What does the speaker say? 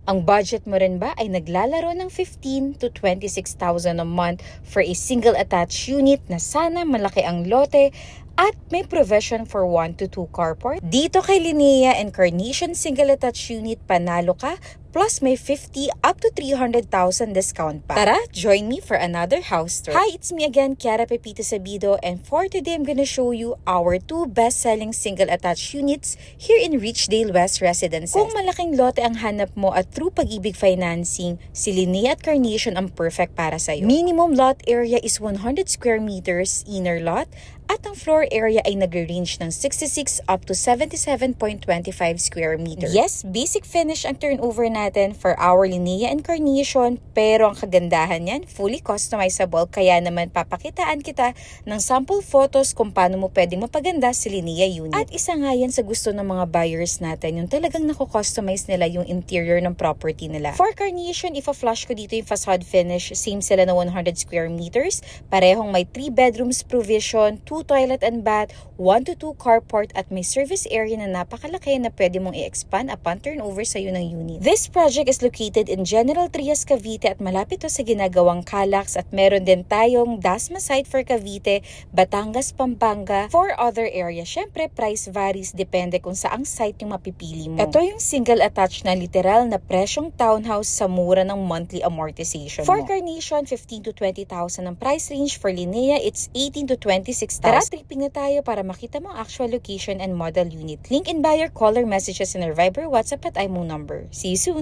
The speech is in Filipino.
Ang budget mo rin ba ay naglalaro ng 15 to 26,000 a month for a single attached unit na sana malaki ang lote at may provision for 1 to 2 carport? Dito kay Linea Encarnation Single Attached Unit, panalo ka plus may 50 up to 300,000 discount pa. Tara, join me for another house tour. Hi, it's me again, Kiara Pepito Sabido, and for today I'm gonna show you our 2 best-selling single attached units here in Richdale West Residences. Kung malaking lote ang hanap mo at through Pag-ibig Financing, si Linea at Carnation ang perfect para sa'yo. Minimum lot area is 100 square meters inner lot at ang floor area ay nag-range ng 66 up to 77.25 square meters. Yes, basic finish ang turnover natin for our Linea Encarnation, pero ang kagandahan niyan, fully customizable, kaya naman papakitaan kita ng sample photos kung paano mo pwedeng mapaganda si Linea unit. At isa nga yan sa gusto ng mga buyers natin, yung talagang nako-customize nila yung interior ng property nila. For Carnation, ifa-flash ko dito yung facade finish, same sila na 100 square meters, parehong may 3 bedrooms provision, 2 toilet and bath, 1 to 2 carport at may service area na napakalaki na pwede mong i-expand upon turnover sa'yo ng unit. This project is located in General Trias, Cavite at malapit to sa ginagawang Calax at meron din tayong Dasma site for Cavite, Batangas, Pampanga. For other areas, syempre price varies depende kung saang site yung mapipili mo. Ito yung single attached na literal na presyong townhouse sa mura ng monthly amortization mo. For Carnation, 15 to 20,000 ang price range. For Linea, it's 18 to 26,000. Tara, tripping na tayo para makita mo ang actual location and model unit. Link in bio, caller messages in our Viber, WhatsApp at IMO number. See you soon!